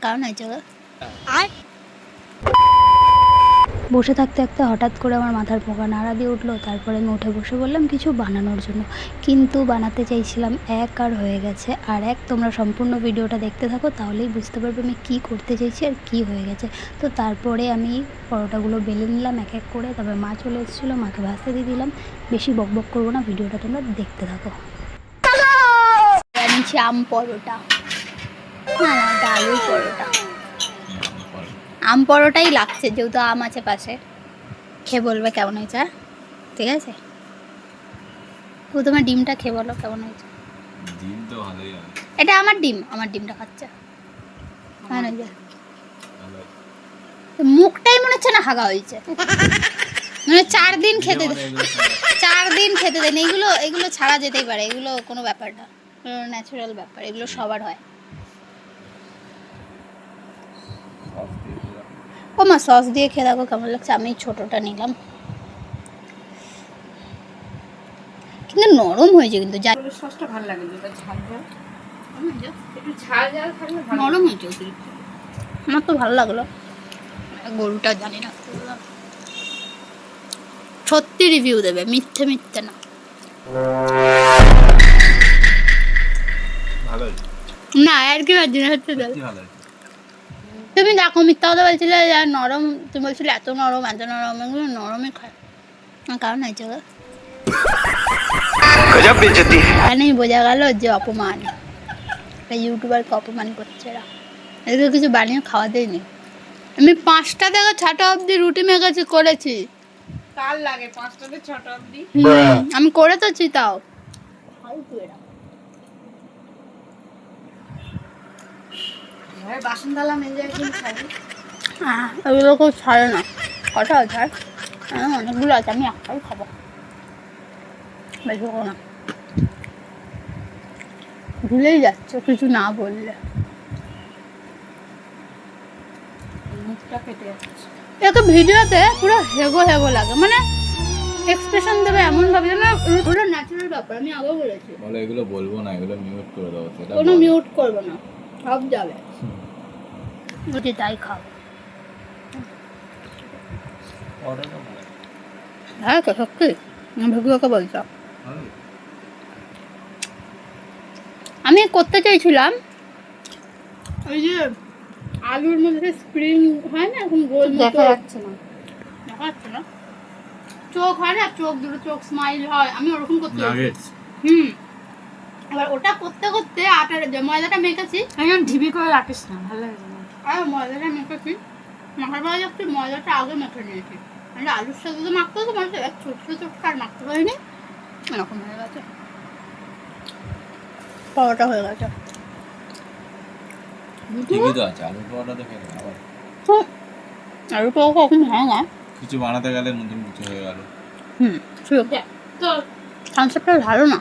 কারণ হয়েছে আর বসে থাকতে থাকতে হঠাৎ করে আমার মাথার পোকা নাড়া দিয়ে উঠলো। তারপরে আমি উঠে বসে বললাম কিছু বানানোর জন্য, কিন্তু বানাতে চাইছিলাম এক আর হয়ে গেছে আর এক। তোমরা সম্পূর্ণ ভিডিওটা দেখতে থাকো, তাহলেই বুঝতে পারবে আমি কী করতে চাইছি আর কী হয়ে গেছে। তো তারপরে আমি পরোটাগুলো বেলে নিলাম এক এক করে। তারপরে মা চলে এসেছিলো, মাকে ভাজতে দিয়ে দিলাম। বেশি বকবক করবো না, ভিডিওটা তোমরা দেখতে থাকো। বানিয়েছি আম পরোটা, না না এটা আলুর পরোটা। আম পরোটাই লাগছে যেহেতু আম আছে পাশে। খেয়ে বলবে কেমন হয়েছে, ঠিক আছে? তোমার ডিমটা খেয়ে বলো কেমন হয়েছে। ডিম তো ভালোই হয়। এটা আমার ডিম, আমার ডিমটা খাচ্ছে। মুখটাই মনে হচ্ছে না হাগা হয়েছে, মানে 4 দিন খেতে দেন, 4 দিন খেতে দেন। এগুলো ছাড়া যেতেই পারে, এগুলো কোনো ব্যাপার না, ন্যাচারাল ব্যাপার, এগুলো সবার হয়। ও মা সস দিয়ে খেয়ে দেখো কেমন লাগছে। আমি ছোটটা নিলাম, কিন্তু নরম হয়েছে। কিন্তু সসটা ভালো লাগে, যেটা ঝাল ঝাল, একটু ঝাল ঝাল থাকলে নরম হয়েছে অতিরিক্ত। আমার তো ভালো লাগলো। গরুটা জানি না, সত্যি রিভিউ দেবে, মিথ্যে মিথ্যে না। ভালোই না আর কি বাজি না হচ্ছে। ভালোই। তুমি দেখো মিথ্যা কথা বলছিলে নরম, তুমি বলছিলে এত নরম এত নরম, এগুলো নরমই খায়। কারণ হয়েছে এখানেই বোঝা গেল যে অপমান, ইউটিউবারকে অপমান করছে এরা। এদের কিছু বানিয়ে খাওয়াতেই নেই। আমি 5টা থেকে 6টা অবধি রুটি মেখেছি, করেছি। কাল লাগে 5টা থেকে 6টা অবধি। আমি করে তোছি তাও। বাসন থালা মেজে একদিন খাবি। এগুলো কেউ ছাড়ে না। কটা আছে? অনেকগুলো আছে, আমি একটাই খাবো, বেশি খাবো না। ভুলেই যাচ্ছে কিছু না বললে। মুখটা ফেটে যাচ্ছে। একে ভিডিওতে পুরো হেগো হেগো লাগে, মানে এক্সপ্রেশন দেবে এমন ভাবে যেন পুরো ন্যাচারাল ব্যাপার। আমি আগেও বলেছি বলে এগুলো বলবো না, এগুলো মিউট করে দাও। সেটা কোনো মিউট করবো না, সব যাবে। বুঝি তাই খাও। হ্যাঁ তো সত্যি ভিডিওকে বলছো। আমি করতে চাইছিলাম ওই যে আলুর মধ্যে স্প্রিং হয় না, এখন গোল মতো দেখা যাচ্ছে না, দেখা যাচ্ছে না, চোখ হয় না, চোখ দুটো চোখ স্মাইল হয়, আমি ওরকম করতে চাইছি। এবার ওটা করতে করতে আটার যে ময়দাটা মেখেছি, একদম ঢিবি করে রাখিস না, ভালো লাগে না। আর ময়দাটা মেখেছি, মাখার পরে যাচ্ছি ময়দাটা আগে মেখে নিয়েছি। মানে আলুর সাথে তো মাখতে হতো, মানে ছোট্ট ছোট্ট আর মাখতে পারিনি, এরকম হয়ে গেছে। পরোটা হয়ে গেছে। ঠিকই তো আছে, আলুর পরোটা দেখে আবার আলু পরোটা এখন হ্যাঁ না, কিছু বানাতে গেলে নতুন কিছু হয়ে গেল। ঠিক। তো কনসেপ্টটা ভালো না।